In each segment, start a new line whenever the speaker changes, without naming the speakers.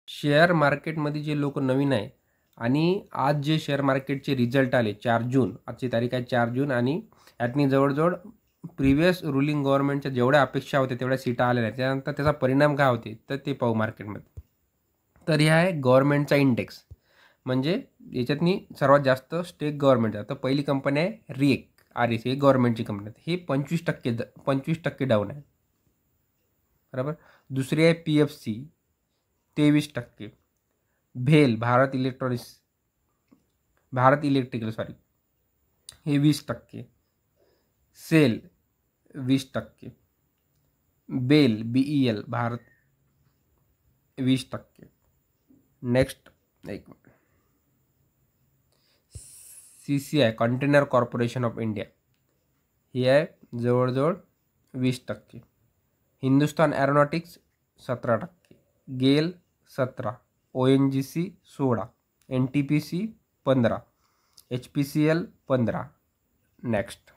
Share मार्केटमध्ये जे लोक नवीन आहे आणि आज जे शेअर मार्केटचे रिझल्ट आले 4 जून, आजची तारीख आहे 4 जून, आणि यातनी जवळजवळ प्रिव्हियस रुलिंग गव्हर्नमेंटच्या जेवढ्या अपेक्षा होत्या तेवढ्या सीटा आलेल्या आहेत. त्यानंतर त्याचा परिणाम काय होते तर ते पाहू मार्केटमध्ये. तर हे आहे गव्हर्नमेंटचा इंडेक्स, म्हणजे याच्यातनी सर्वात जास्त स्टेक गव्हर्नमेंटचा. तर पहिली कंपनी आहे रिएक, REC, ही गव्हर्नमेंटची कंपनी आहे. हे 25% डाऊन आहे, बरोबर. दुसरी आहे PFC, 23%. भेल, भारत इलेक्ट्रिकल सॉरी, हे 20%. सेल 20%. बेल, BEL, भारत 20%. नेक्स्ट एक मिनिट, CCI, container corporation of India, ही आहे जवळजवळ 20%. Hindustan aeronautics 17%. GAIL 17%. ONGC 16%. NTPC 15%. HPCL 15%. Next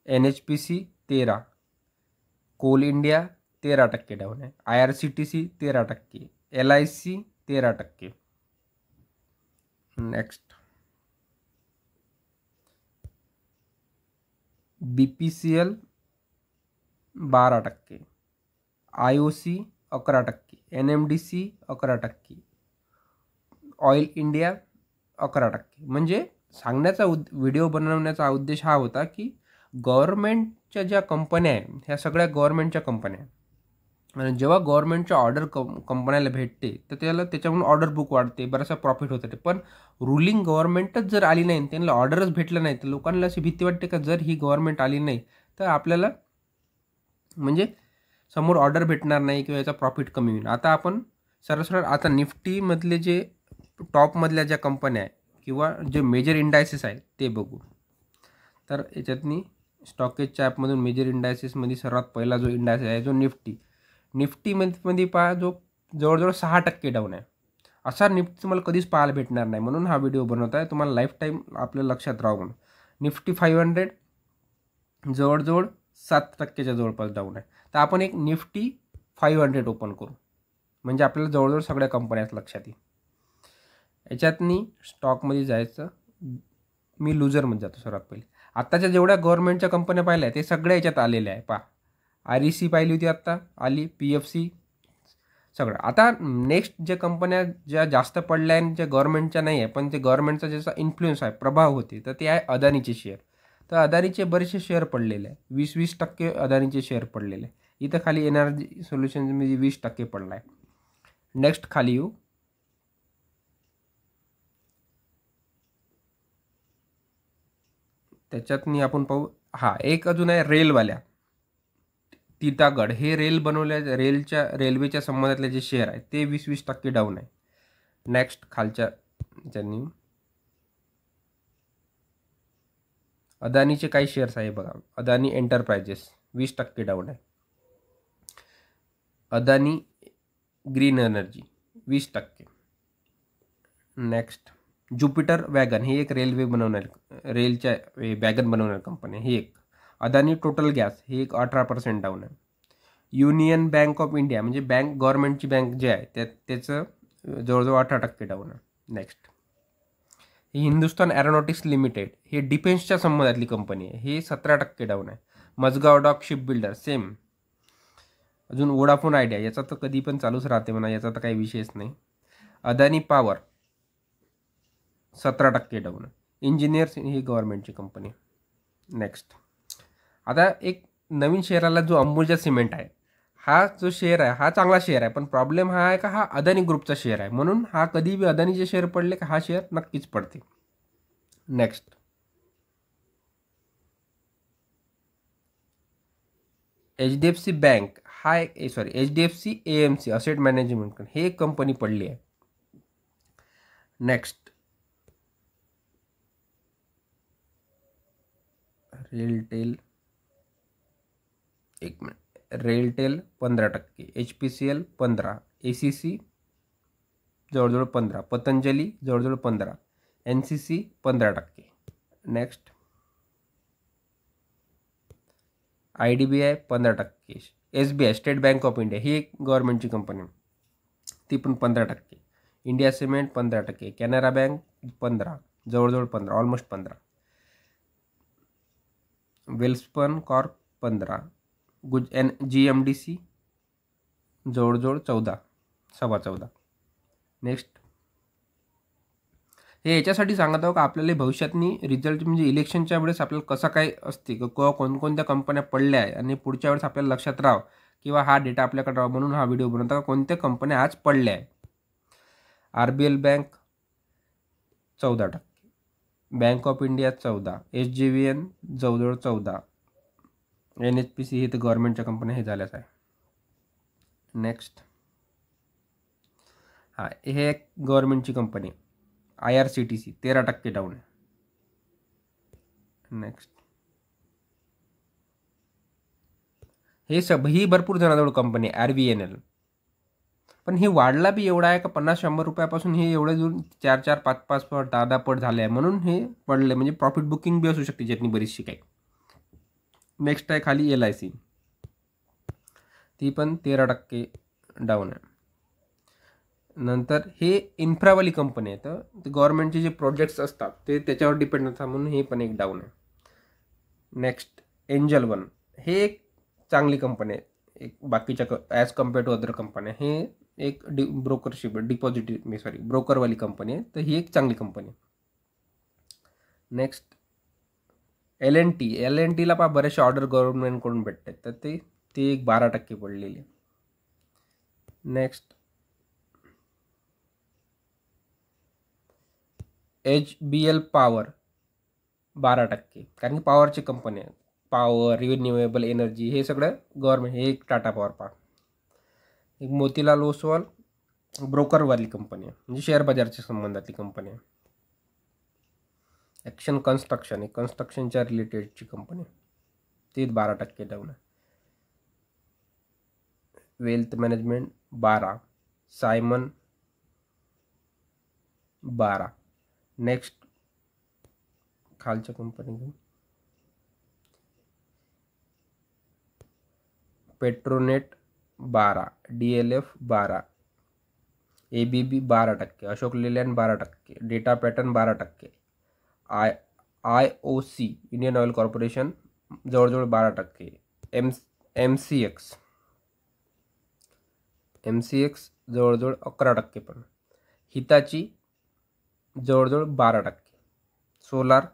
NHPC 13%. Coal India 13% down आहे. IRCTC 13%. LIC 13%. Next BPCL 12%. IOC 11%. NMDC 11%. Oil India 11%. म्हणजे सांगण्याचा व्हिडिओ बनवण्याचा उद्देश हा होता की गव्हर्नमेंटच्या ज्या कंपन्या आहेत ह्या सगळ्या गव्हर्नमेंटच्या कंपन्या आहेत, आणि जेव्हा गव्हर्नमेंटच्या ऑर्डर कंपन्याला भेटते तर त्याच्याकडून ऑर्डर बुक वाढते, बराचसा प्रॉफिट होते. पण रुलिंग गव्हर्नमेंटच जर आली नाही, त्यांना ऑर्डरच भेटलं नाही, तर लोकांना अशी भीती वाटते का जर ही गव्हर्नमेंट आली नाही तर आपल्याला म्हणजे समोर ऑर्डर भेटणार नाही किंवा याचा प्रॉफिट कमी होईल. आता आपण सरळ आता निफ्टीमधले जे टॉपमधल्या ज्या कंपन्या आहे किंवा जे मेजर इंडायसेस आहेत ते बघू. तर याच्यातनी स्टॉक एक्सच्या ॲपमधून मेजर इंडायसेसमध्ये सर्वात पहिला जो इंडायसेस आहे जो निफ्टीमध्ये पहा, जो जवळजवळ 6% डाऊन आहे. असा निफ्टी तुम्हाला कधीच पाहायला भेटणार नाही, म्हणून हा व्हिडिओ बनवत आहे, तुम्हाला लाईफ टाईम आपल्या लक्षात राहू म्हणून. निफ्टी 500 जवळजवळ 7%च्या जवळपास डाऊन आहे. तर आपण एक निफ्टी 500 ओपन करू, म्हणजे आपल्याला जवळजवळ सगळ्या कंपन्याच लक्षात येईल. याच्यातनी स्टॉकमध्ये जायचं, मी लुजरमध्ये जातो सर्वात पहिले. आत्ताच्या जेवढ्या गव्हर्नमेंटच्या कंपन्या पाहिल्या ते सगळ्या याच्यात आलेल्या आहे. पहा, REC पाहिली होती आत्ता, आली PFC, सगळं. आता नेक्स्ट ज्या कंपन्या ज्या जास्त पडल्या आणि ज्या गव्हर्नमेंटच्या नाही आहे पण ते गव्हर्नमेंटचा ज्याचा इन्फ्लुएन्स आहे, प्रभाव होते, तर ते आहे अदानीचे शेअर. तर अदानीचे बरेचसे शेअर पडलेले आहे, 20% अदानीचे शेअर पडलेले. इथं खाली एनर्जी सोल्युशनमध्ये 20% पडला आहे. नेक्स्ट खाली येऊ, त्याच्यातनी आपण पाहू. एक अजून आहे रेलवाल्या, तितागड. हे रेल्वेच्या संबंधातले जे शेअर आहे ते 20% डाऊन आहे. नेक्स्ट खालच्या ज्यांनी अदानीचे काही शेअर्स आहे बघा, अदानी एंटरप्राइजेस 20% डाऊन आहे. Adani green energy 20%. Next Jupiter wagon, ही एक रेलच्या वॅगन बनवणारी कंपनी, ही एक. अदानी टोटल गॅस, ही एक 18% डाऊन आहे. युनियन बँक ऑफ इंडिया, म्हणजे गव्हर्नमेंटची बँक जे आहे त्याचं जवळजवळ 18% डाऊन आहे. नेक्स्ट हिंदुस्तान एरोनॉटिक्स लिमिटेड, हे डिफेन्सच्या संबंधातली कंपनी आहे, हे 17% डाऊन आहे. Mazagon dock ship builder same. अजून वोडाफोन आयडिया, याचा तर कधी पण चालूच राहते म्हणा, याचा तर काही विषयच नाही. अदानी पॉवर 17% डाऊन आहे. इंजिनियर्स, ही गव्हर्नमेंटची कंपनी. नेक्स्ट आता एक नवीन शेअर आला जो अंबुजा सिमेंट आहे. हा जो शेअर आहे हा चांगला शेअर आहे, पण प्रॉब्लेम हा आहे का हा अदानी ग्रुपचा शेअर आहे, म्हणून हा कधी बी अदानीचे शेअर पडले का हा शेअर नक्कीच पडते. Next HDFC bank, HDFC AMC asset management, हे एक कंपनी पडली आहे. नेक्स्ट रेलटेल 15%. HPCL 15%. ACC जवळजवळ 15%. पतंजली जवळजवळ 15%. NCC 15%. Next IDBI 15%, SBI state bank of India ही एक गव्हर्नमेंटची कंपनी ती पण 15%, इंडिया सिमेंट 15%, कॅनरा बँक 15, जवळजवळ 15, ऑलमोस्ट 15, वेल्सपन कॉर्प 15, GMDC जवळजवळ 14, 14.25. नेक्स्ट हे याच्यासाठी सांगत आहो का आपल्याला भविष्यातनी रिझल्ट म्हणजे इलेक्शनच्या वेळेस आपल्याला कसं काय असते किंवा कोणकोणत्या कंपन्या पडल्या आहे आणि पुढच्या वेळेस आपल्याला लक्षात राहावं किंवा हा डेटा आपल्याकडे राहावं म्हणून हा व्हिडिओ बनवता का कोणत्या कंपन्या आज पडल्या आहे. RBL bank 14%, bank of India 14, SJVN जवळजवळ 14, NHPC हे तर गव्हर्नमेंटच्या कंपन्या हे झाल्याच आहे. नेक्स्ट हा हे एक गव्हर्नमेंटची कंपनी IRCTC 13% डाऊन आहे. नेक्स्ट ही भरपूर जणांजवळ कंपनी RVNL, पण ही वाढला बी एवढा आहे का 50-100 रुपयापासून हे एवढे जून 4-4, 5-5 पट 10-10 पट झाले आहे म्हणून हे पडले, म्हणजे प्रॉफिट बुकिंग बी असू शकते ज्यातनी बरीचशी काही. नेक्स्ट आहे खाली LIC, ती पण 13% डाऊन आहे. नंतर हे इन्फ्रावाली कंपनी आहे तर गव्हर्नमेंटचे जे प्रोजेक्ट्स असतात ते त्याच्यावर डिपेंड असतात म्हणून हे पण एक डाऊन आहे. नेक्स्ट एंजल वन हे एक चांगली कंपनी आहे, एक बाकीच्या ॲज कम्पेअर टू अदर कंपन्या हे एक ब्रोकरवाली कंपनी आहे तर ही एक चांगली कंपनी आहे. नेक्स्ट LNTला पहा बरेचसे ऑर्डर गव्हर्नमेंटकडून भेटतात तर ते एक 12% पडलेली आहे. नेक्स्ट HBL पॉवर 12%, कारण की पॉवरची कंपनी आहे, पॉवर रिन्युएबल एनर्जी हे सगळं गव्हर्नमेंट. हे एक टाटा पॉवर पहा, एक मोतीलाल ओसवाल ब्रोकरवाली कंपनी आहे म्हणजे शेअर बाजारच्या संबंधातली कंपनी आहे. ॲक्शन कन्स्ट्रक्शन ही कन्स्ट्रक्शनच्या रिलेटेडची कंपनी ती 12% डाऊन आहे. Wealth management 12, Simon 12. नेक्स्ट खालच्या company Petronet 12, DLF 12, ABB 12%, Ashok Leyland 12%, data pattern 12%, IOC Indian oil corporation जवळजवळ 12%, MCX जवळजवळ 11%, पण हिताची जवळजवळ 12%, सोलार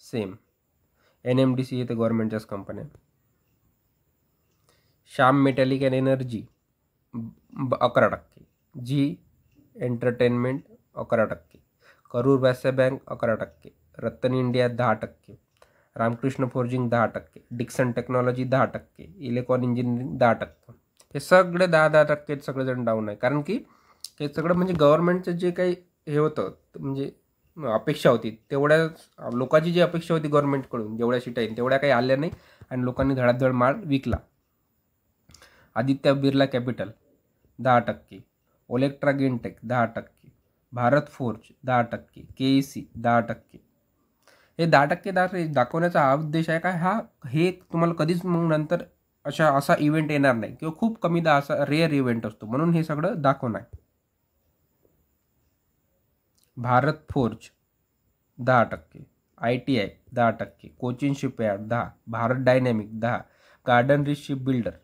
सेम, NMDC हे तर गव्हर्नमेंटच्याच कंपन्या. Shyam metallic and energy 11%, Zee entertainment 11%, Karur Vysya bank 11%, Ratan India 10%, Ramkrishna forging 10%, Dixon technology 10%, electron engineering 10%. हे सगळे 10-10% सगळेजण डाऊन आहे, कारण की हे सगळं म्हणजे गव्हर्नमेंटचं जे काही हे होतं म्हणजे अपेक्षा होती तेवढ्या लोकांची जी अपेक्षा होती गव्हर्नमेंटकडून जेवढ्या सीटा येईल तेवढ्या काही आल्या नाही आणि लोकांनी धडाधड माल विकला. Aditya Birla capital 10%, Olectra Greentech 10%, Bharat forge 10%, KEC 10%. हे 10% दाखवण्याचा हा उद्देश आहे का हे तुम्हाला कधीच मग नंतर असा इव्हेंट येणार नाही किंवा खूप कमीदा असा रेअर इव्हेंट असतो म्हणून हे सगळं दाखवणं आहे. Bharat forge 10%, ITI 10%, Cochin shipyard 10%, Bharat dynamic 10%, garden rich ship builder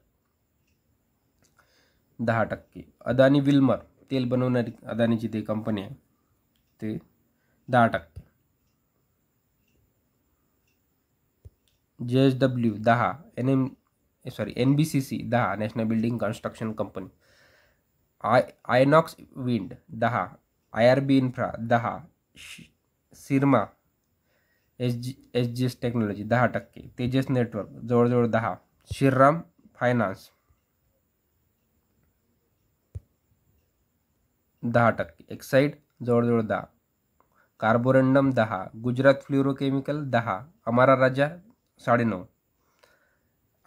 10%, Adani Wilmer तेल बनवणारी अदानीची ती कंपनी आहे ते 10%, JSW 10%, NBCC 10%, national building construction company, Inox wind 10%, IRB infra 10%, सिरमा SGS technology 10%, Tejas network जवळजवळ 10%, श्रीराम फायनान्स 10%, एक्साईड जवळजवळ 10%, कार्बोरंडम 10%, गुजरात फ्ल्युरोकेमिकल 10%, अमारा राजा 9.5%,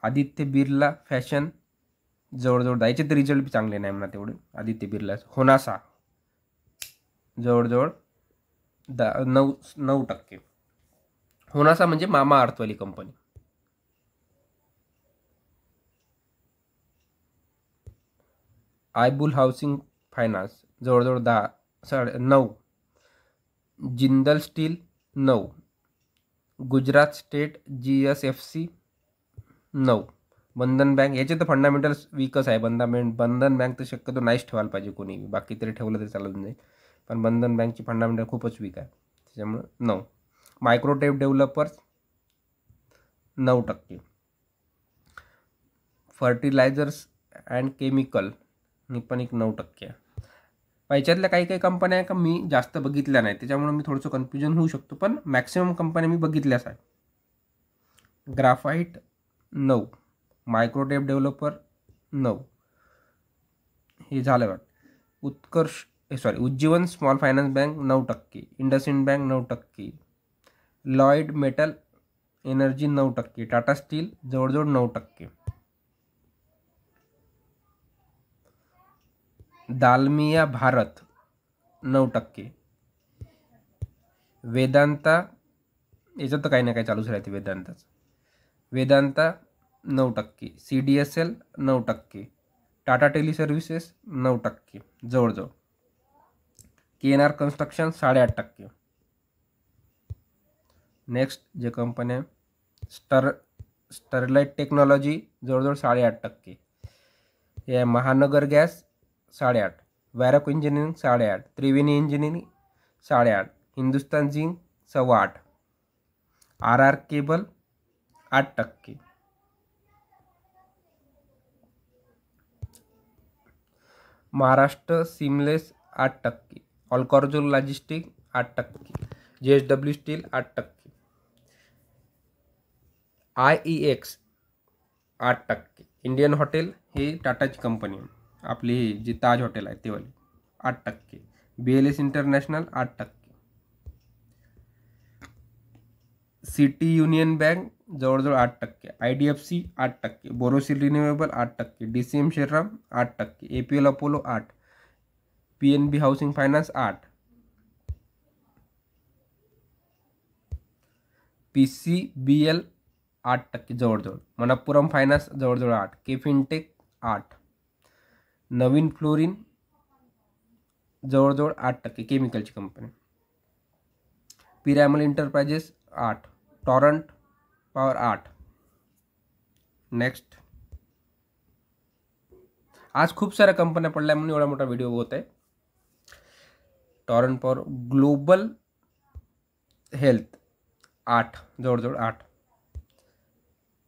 आदित्य बिर्ला फॅशन जवळजवळ 10%. याचे तर रिझल्ट बी चांगले नाही म्हणा तेवढे आदित्य बिर्ला. होनासा जवळजवळ 9%. होनासा म्हणजे मामा अर्थवाली कंपनी. आयबुल हाऊसिंग फायनान्स जवळजवळ 9. Jindal steel 9. Gujarat state GSFC 9. बंधन बँक, याचे तर फंडामेंटल्स वीकच आहे. बंधन बँक तर शक्यतो नाहीच ठेवायला पाहिजे कोणी, बाकी तरी ठेवलं तरी चालत नाही, पण बंधन बँकची फंडामेंटल खूपच वीक आहे, त्याच्यामुळे 9. मायक्रोटेक डेव्हलपर्स 9%. फर्टिलायझर्स अँड केमिकल ही पण एक 9% आहे. याच्यातल्या काही कंपन्या आहे का मी जास्त बघितल्या नाही, त्याच्यामुळे मी थोडंसं कन्फ्युजन होऊ शकतो, पण मॅक्सिमम कंपन्या मी बघितल्याच आहे. ग्राफाईट 9. मायक्रोटेक डेव्हलपर 9. हे झालं वाटतं. Ujjivan small finance bank 9%. IndusInd bank 9%. Lloyd metal energy 9%. Tata steel जवळजवळ 9%. दालमिया भारत 9%. वेदांता, याच्यात तर काही ना काही चालूच राहते Vedanta 9%. CDSL 9%. Tata teleservices 9% जवळजवळ. KNR construction 8.5%. नेक्स्ट जे कंपन्या, स्टरलाइट टेक्नॉलॉजी जवळजवळ 8.5%. हे Mahanagar gas 8.5%. Varroc engineering 8.5%. Triveni engineering 8.5%. Hindustan zinc 8.25%. RR cable 8%. Maharashtra seamless 8%. Allcargo logistic 8%. JSW steel 8%. IEX 8%. Indian hotel, ही टाटाची कंपनी आहे, आपली ही जी ताज हॉटेल आहे तेवाली, 8%. BLS international 8%. City union bank जवळजवळ 8%. IDFC 8%. Borosil renewable 8%. DCM Shriram 8%. APL Apollo 8%. PNB housing finance 8%. PCBL 8% जवळजवळ. मनप्पुरम फायनान्स जवळजवळ 8%. K fintech 8%. नवीन फ्लोरिन जवळजवळ 8%, केमिकलची कंपनी. Piramal enterprises 8%. Torrent power 8%. Next, आज खूप साऱ्या कंपन्या पडल्या म्हणून एवढा मोठा व्हिडिओ होत आहे. टॉरंट पॉवर, ग्लोबल हेल्थ 8%, जवळजवळ 8%.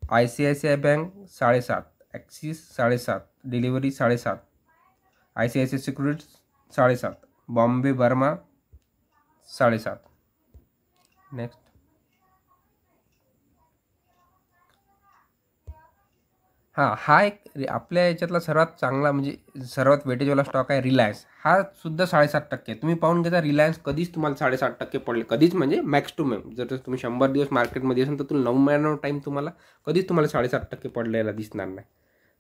ICICI bank 7.5%. Axis 7.5%. Delivery 7.5%. ICICI securities 7.5%. Bombay Burma 7.5%. Next, हा एक आपल्या याच्यातला सर्वात चांगला म्हणजे सर्वात वेटेजवाला स्टॉक आहे रिलायन्स. हा सुद्धा 7.5% आहे. तुम्ही पाहून घ्या, रिलायन्स कधीच तुम्हाला 7.5% पडले, कधीच, म्हणजे मॅक्स टू मॅक्स. जर तुम्ही 100 दिवस मार्केटमध्ये असेल तर तुम्ही 9 महिन्यावर टाईम कधीच तुम्हाला 7.5% पडलेला दिसणार नाही.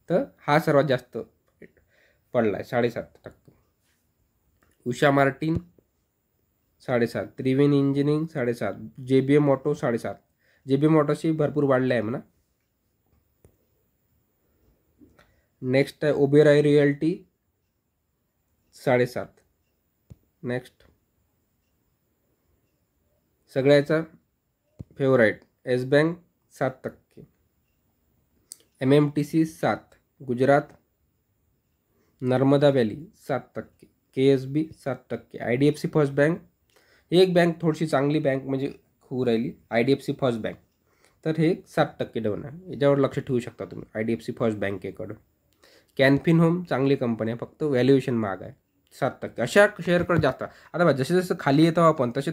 तर हा सर्वात जास्त पडला आहे, 7.5%. उषा मार्टिन 7.5%. त्रिवेणी इंजिनिअरिंग 7.5%. JBM auto 7.5%. JBM ऑटोशी भरपूर वाढले आहे म्हणा. नेक्स्ट आहे ओबेरॉय रिअल्टी 7.5%. नेक्स्ट, सगळ्याचा favourite yes bank 7%. MMTC 7%. Gujarat Narmada valley 7%. KSB 7%. IDFC first bank, एक बँक थोडीशी चांगली बँक म्हणजे होऊ राहिली, IDFC फर्स्ट बँक, तर हे 7% डाऊन आहे. याच्यावर लक्ष ठेवू शकता तुम्ही IDFC फर्स्ट बँकेकडं. कॅनफिन होम चांगली कंपनी आहे, फक्त व्हॅल्युएशन महाग आहे, 7%. अशा शेअरकडे जास्त. आता बघा, जसे जसं खाली येतो आपण तसे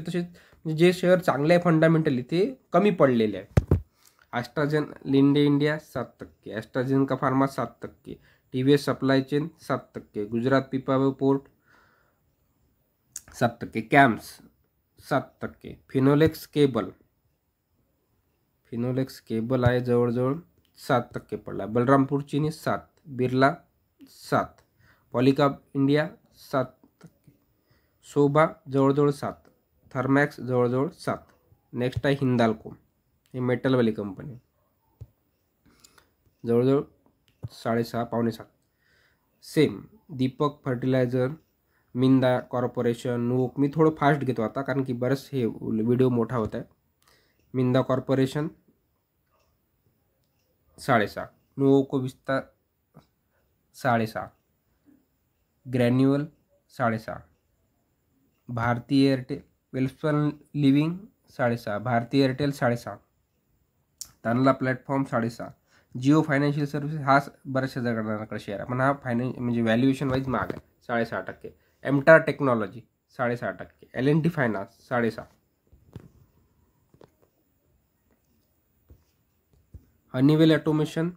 जे शेअर चांगले आहे फंडामेंटली ते कमी पडलेले आहे. AstraZeneca Linde India 7%. AstraZeneca pharma 7%. TVS supply chain 7%. Gujarat Pipavav port 7%. Camps 7%. Finolex cable आहे जवळजवळ 7% पडला. बलरामपूर चिनी 7%. बिर्ला 7%. पॉलिकॅब इंडिया 7%. शोभा जवळजवळ 7%. थर्मॅक्स जवळजवळ 7%. नेक्स्ट आहे हिंदाल्को, ही मेटलवाली कंपनी, जवळजवळ 6.5 पावणे 7%. Same Deepak fertiliser, Minda corporation, Nuvoco. मी थोडं फास्ट घेतो आता कारण की बरंच हे व्हिडिओ मोठा होत आहे. Minda corporation 6.5, Nuvoco vista 6.5, granules 6.5, Bharti Airtel, Welspun living 6.5, Bharti Airtel 6.5, Tanla platform 6.5, Jio financial services हा बऱ्याचशा जणांकडे शेअर आहे पण हा म्हणजे व्हॅल्युएशन वाईज महाग आहे 6.5%. MTAR technology 6.5%, L&T finance 6.5, Honeywell automation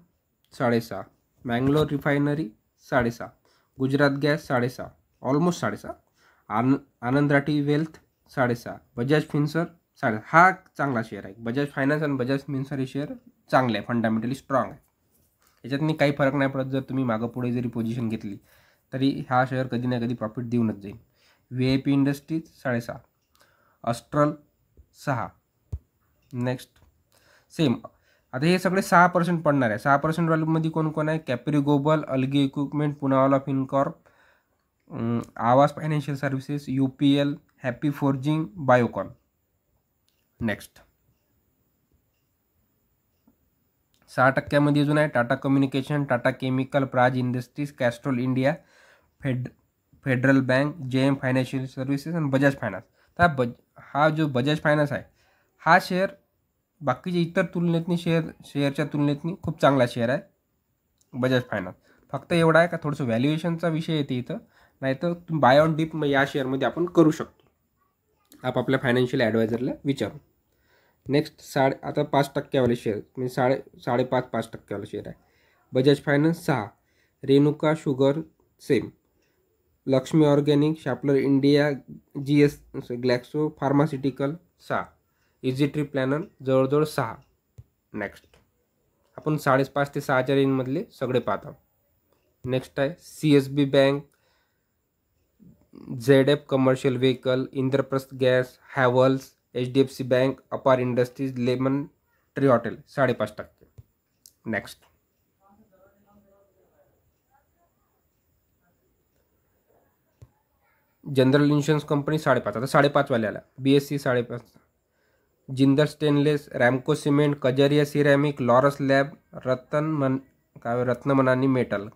6.5, Mangalore refinery 6.5, Gujarat gas 6.5, almost 6.5, Anand Rathi wealth 6.5, Bajaj Finserv 6.5. हा चांगला शेअर आहे. बजाज फायनान्स आणि बजाज फिन्सर हे शेअर चांगले आहे, फंडामेंटली स्ट्रॉंग आहे. याच्यातनी काही फरक नाही पडत. जर तुम्ही मागं पुढे जरी पोझिशन घेतली तरी हा शेअर कधी ना कधी प्रॉफिट देऊनच जाईल. VIP industries 6.5, astral 6. Next same. आता हे सगळे 6% पडणार आहे. 6% व्हॅल्यूमध्ये कोण कोण आहे? Capri global, Elgi equipment, Poonawalla Fincorp, Aavas financial services, UPL, happy forging, Biocon. Next 6% अजून आहे Tata communication, Tata chemical, Praj industries, Castrol India, federal bank, JM financial services आणि बजाज फायनान्स. तर हा जो बजाज फायनान्स आहे हा शेअर बाकीच्या इतर तुलनेतनी शेअरच्या तुलनेतनी खूप चांगला शेअर आहे बजाज फायनान्स. फक्त एवढा आहे का थोडंसं व्हॅल्युएशनचा विषय येते इथं, नाहीतर तुम्ही बाय ऑन डिप या शेअरमध्ये आपण करू शकतो आपापल्या फायनान्शियल ॲडवायझरला विचारून. नेक्स्ट आता 5% शेअर म्हणजे 5.5% शेअर आहे. Bajaj finance 6, Renuka sugar same, Laxmi organic, Schaeffler India, GS Glaxo pharmaceutical 6, easy trip planner जवळजवळ 6. नेक्स्ट आपण 5.5 ते 6च्या रेंजमधले सगळे पाहतो. नेक्स्ट आहे CSB bank, ZF commercial vehicle, Indraprastha gas, Havells, HDFC bank, Apar industries, lemon tree hotel 5.5%. Next general insurance company 5.5. आता 5.5 वाल्याला BSC 5.5, Jindal stainless, Ramco cement, Kajaria ceramic, Laurus lab, Ratnamani metal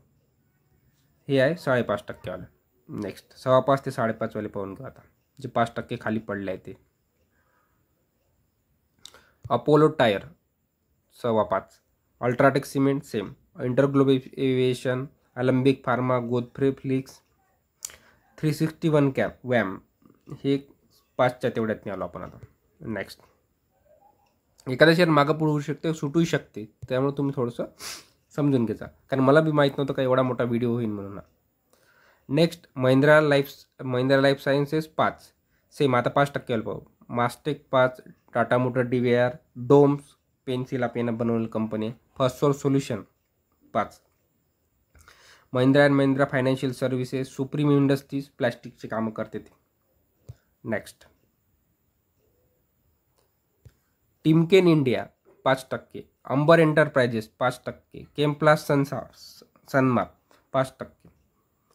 हे आहे 5.5% वाले. नेक्स्ट 5.25 ते 5.5 वाले पाहून घेऊ आता जे 5% खाली पडले आहे ते. Apollo tyre 5.25, UltraTech cement same, InterGlobe aviation, Alembic pharma, Godfrey Phillips, 361 cap, वॅम हे 5च्या तेवढ्यात नाही आलो आपण आता. नेक्स्ट एखादा शेअर मागं पुढे होऊ शकते, सुटूही शकते, त्यामुळे तुम्ही थोडंसं समजून घ्यायचा कारण मला बी माहीत नव्हतं का एवढा मोठा व्हिडिओ होईल म्हणून. Next Mahindra life sciences 5 same, आता 5% पाहू. Mastek 5, Tata motor DVR, DOMS pencil pen बनवलेली कंपनी, first source solution 5, Mahindra and Mahindra financial services, supreme industries प्लॅस्टिकचे कामं करते ते. Next Timken India 5%, Amber enterprises 5%, केमप्लास सनमार्क 5%,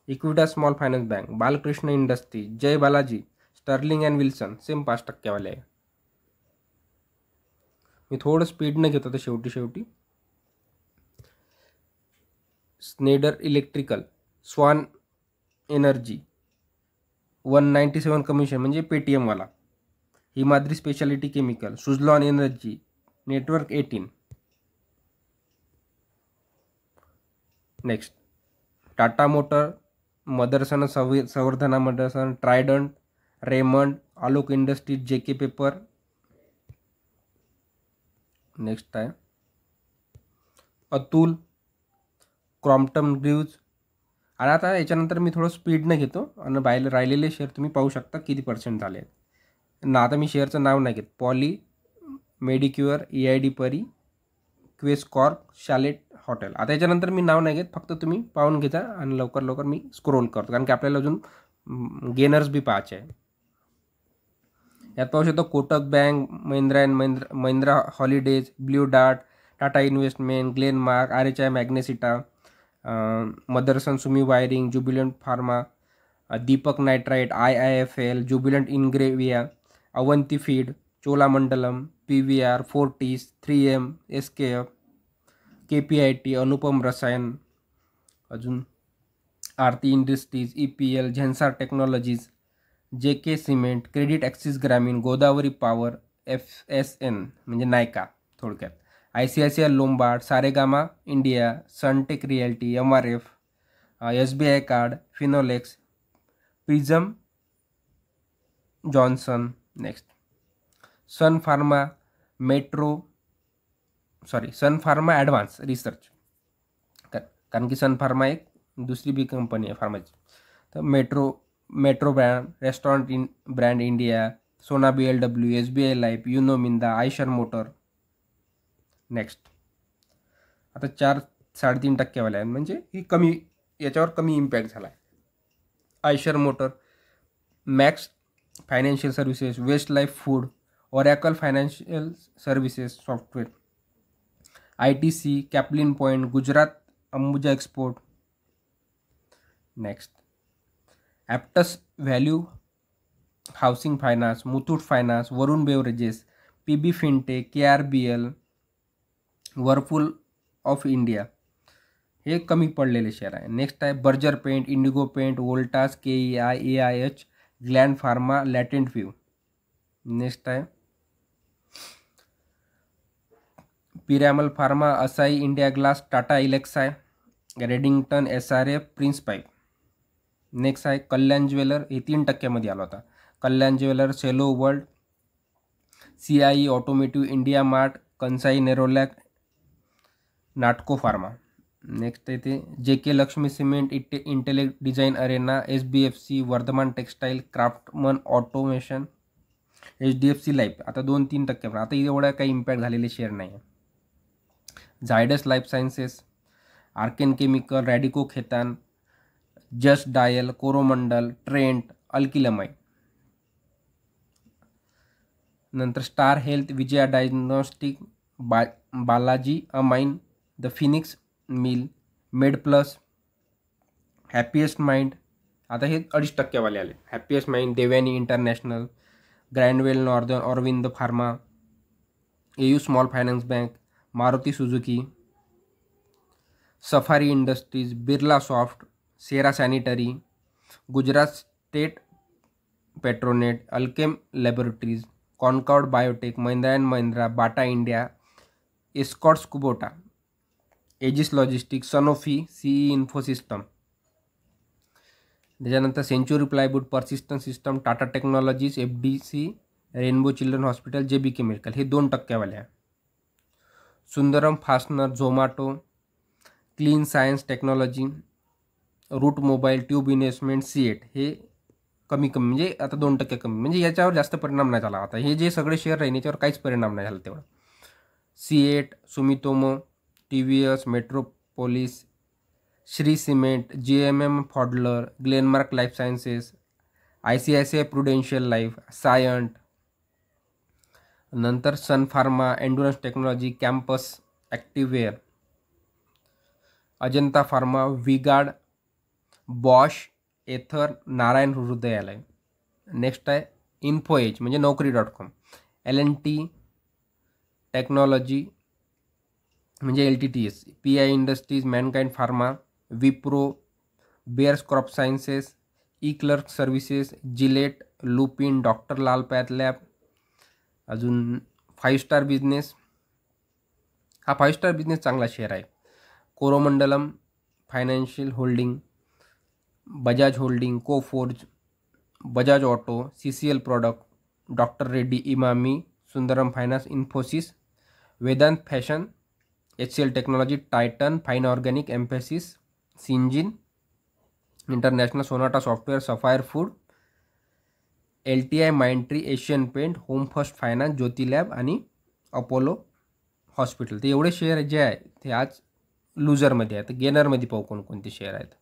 Equitas small finance bank, Balkrishna industry, Jay Balaji, Sterling and Wilson same 5% वाले आहे. मी थोडं स्पीडनं घेतो तर शेवटी Snider electrical, Swan energy 197 commission म्हणजे पेटीएम वाला, Himadri speciality chemical, Suzlon energy, network 18. Next Tata motor, Motherson Samvardhana Motherson, Trident, Raymond, Alok industries, JK paper. Next आहे अतुल, क्रॉम्प्टन ग्रीव्ज. आणि आता याच्यानंतर मी थोडं स्पीडनं घेतो आणि राहिलेले शेअर तुम्ही पाहू शकता किती % झाले आहेत ना. आता मी शेअरचं नाव नाही घेत. पॉली मेडिक्युअर, EID परी, क्वेस्कॉर्प, शालेट हॉटेल. आता याच्यानंतर मी नाव नाही घेत, फक्त तुम्ही पाहून घ्या आणि लवकर मी स्क्रोल करतो कारण की आपल्याला अजून गेनर्स बी पाहायचे आहे. यात पाहू शकतो Kotak bank, Mahindra holidays, blue dart, Tata investment, Glenmark, RHI Magnesita, Motherson Sumi wiring, Jubilant pharma, Deepak nitrite, IIFL, Jubilant Ingrevia, Avanti feed, Cholamandalam, PVR, Fortis, 3M, SKF, KPIT, Anupam Rasayan, अजून Aarti industries, EPL, Zensar technologies, JK cement, credit access Grameen, Godavari power, FSN म्हणजे नायका थोडक्यात, ICICI Lombard, Saregama India, Sunteck realty, MRF, SBI card, Finolex, Prism Johnson, next sun pharma advance research, कारण की सन pharma एक दुसरी बी company आहे फार्माची. तर metro brand, restaurant brand India, Sona BLW, SBI life, Uno Minda, Eicher motor. Next आता 4-3.5% वाले आहे, म्हणजे ही कमी, याच्यावर कमी इम्पॅक्ट झाला आहे. Eicher Motor, Max Financial Services, West Life Food, Oracle Financial Services Software, ITC, Caplin Point, Gujarat Ambuja Export. Next Aptus Value Housing Finance, Muthoot Finance, Varun Beverages, PB Fintech, KRBL, Whirlpool of India हे कमी पडलेले शेअर आहे. Next आहे Berger Paint, Indigo Paint, Voltas, KEI, AIH, Gland Pharma, Latent View. Next आहे Piramal Pharma, Asahi India Glass, Tata Elxsi, Redington, SRF, Prince Pipe. Next आहे कल्याण jeweller, हे 3% आला होता. Kalyan jeweller, Cello world, CIE automotive, India mart, Kansai Nerolac, Natco pharma. Next आहे ते JK Laxmi cement, Intellect design arena, SBFC, Vardhman textile, Craftsman automation, HDFC life. आता 2-3% आता एवढा काही इम्पॅक्ट झालेले शेअर नाही आहे. Zydus life sciences, Archean chemical, Radico Khaitan, just dial, Coromandel, Trent, alkylamide. नंतर star health, Vijaya diagnostic, Balaji amine, the Phoenix mill, Med plus, happiest mind. आता हे 2.5% वाले आले. Happiest mind, Devyani international, Grindwell northern, Aurobindo pharma, AU small finance bank, Maruti Suzuki, safari industries, Birla soft, Cera sanitary, Gujarat state Petronet, Alkem laboratories, Concord biotech, Mahindra and Mahindra, Bata India, Escorts Kubota, edges logistics, Sanofi, CE Infosystem. त्याच्यानंतर century plywood, persistent system, Tata technologies, FDC, rainbow children hospital, JBK medical हे 2% वाले आहे. Sundaram fastener, Zomato, clean science technology, route mobile, tube investment, CEAT हे कमी म्हणजे आता 2% कमी, म्हणजे याच्यावर जास्त परिणाम नाही झाला. आता हे जे सगळे शेअर राहील याच्यावर काहीच परिणाम नाही झाला तेवढा. CEAT, Sumitomo, TVS, Metropolis, Shree cement, GMM Pfaudler, Glenmark life sciences, ICICI Prudential life, Cyient. नंतर sun pharma, endurance technology, campus activewear, Ajanta pharma, V Guard, Bosch, Ather, Narayana Hrudayalaya. Next आहे इन्फोएज म्हणजे Naukri.com, L&T टेक्नॉलॉजी म्हणजे LTTS, PI industries, Mankind pharma, Wipro, Bayers crop sciences, clerk services, Gillette, Lupin, doctor Lal path lab. अजून 5 star business, हा 5 star business चांगला share आहे. Coromandalam financial holding, Bajaj holding, Coforge, Bajaj auto, CCL product, doctor Reddy, Emami, Sundaram finance, Infosys, Vedant fashion, HCL technology, Titan, fine organic, Mphasis, Syngene international, Sonata software, sapphire food, LTI Mindtree, Asian paint, home first finance, Jyothy lab आणि Apollo hospital. ते एवढे share जे आहे ते आज लुजरमध्ये आहेत. गेनरमध्ये पाहू कोणकोणते शेअर आहेत.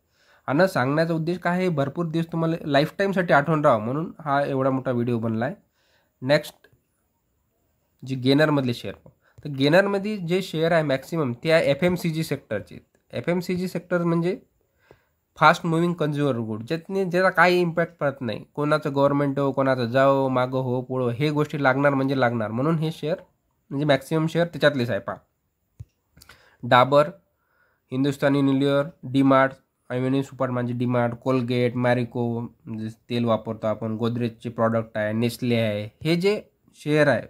आणि सांगण्याचा उद्देश काय आहे, भरपूर दिवस तुम्हाला लाईफ टाईमसाठी आठवण राहावं म्हणून हा एवढा मोठा व्हिडिओ बनला आहे. नेक्स्ट जे गेनरमधले शेअर पाहू, तर गेनरमध्ये जे शेअर आहे मॅक्सिमम ते आहे FMCG सेक्टरचे. FMCG सेक्टर म्हणजे फास्ट मुव्हिंग कन्झ्युमर गुड, ज्याचा काही इम्पॅक्ट पडत नाही. कोणाचं गव्हर्नमेंट हो, कोणाचं जाओ मागं हो पुढं, हे गोष्टी लागणार म्हणजे लागणार. म्हणून हे शेअर म्हणजे मॅक्सिमम शेअर त्याच्यातलेच आहे. पहा, डाबर, हिंदुस्तानी युनिलिव्हर, डीमार्ट, आयव्हेन्यू सुपर म्हणजे डीमार्ट, कोलगेट, मॅरिको म्हणजे तेल वापरतो आपण, गोदरेजचे प्रॉडक्ट आहे, नेस्ले आहे. हे जे शेअर आहे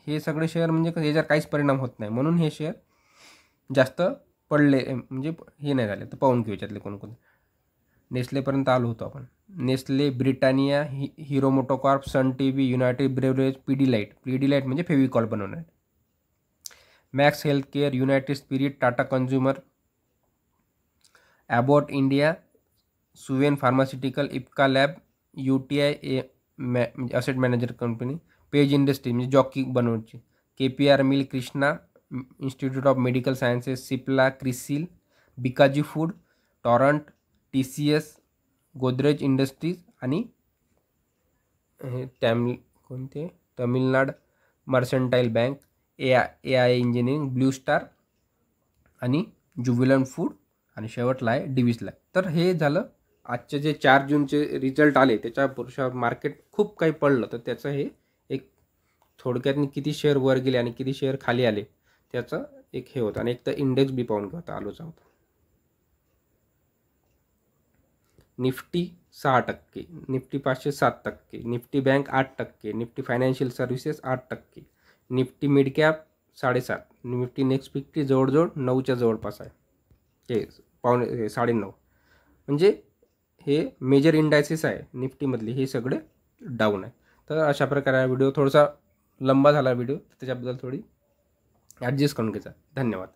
हे सगळे शेअर म्हणजे याच्यावर काहीच परिणाम होत नाही. म्हणून हे शेअर जास्त पडले म्हणजे हे नाही झाले. तर पाहून घेऊ याच्यातले कोणकोणते. नेस्लेपर्यंत आलो होतो आपण. Nestle, Britannia, hero MotoCorp, sun TV, united beverage, Pidilite म्हणजे फेविकॉल बनवणार, Max healthcare, united spirit, Tata consumer, Abbott India, Suven pharmaceutical, Ipca lab, UTI म्हणजे asset manager company, page industry म्हणजे जॉकी बनवची, KPR mill, Krishna institute of medical sciences, Cipla, Crisil, Bikaji food, Torrent, TCS, Godrej industries आणि हे Tamilnad mercantile bank, AI engineering, blue star आणि Jubilant food आणि शेवटला आहे डिविसला. तर हे झालं आजचे जे 4 जूनचे रिझल्ट आले. त्याच्यापेक्षा मार्केट खूप काही पडलं. तर त्याचं हे एक थोडक्यात किती शेअर वर गेले आणि किती शेअर खाली आले त्याचं एक हे होतं. आणि एक तर इंडेक्स बी पाहून घेऊ. आलोचा होता. Nifty 6%, Nifty 500 7%, Nifty bank 8%, Nifty financial services 8%, Nifty mid cap 7.5%, Nifty next 50 जवळजवळ 9च्या जवळपास आहे. हे 9.5 म्हणजे हे मेजर इंडायसेस आहे निफ्टीमधले, हे सगळे डाऊन आहे. तर अशा प्रकारे हा व्हिडिओ थोडासा लंबा झाला व्हिडिओ, त्याच्याबद्दल थोडी ॲडजस्ट करून घ्यायचा. धन्यवाद.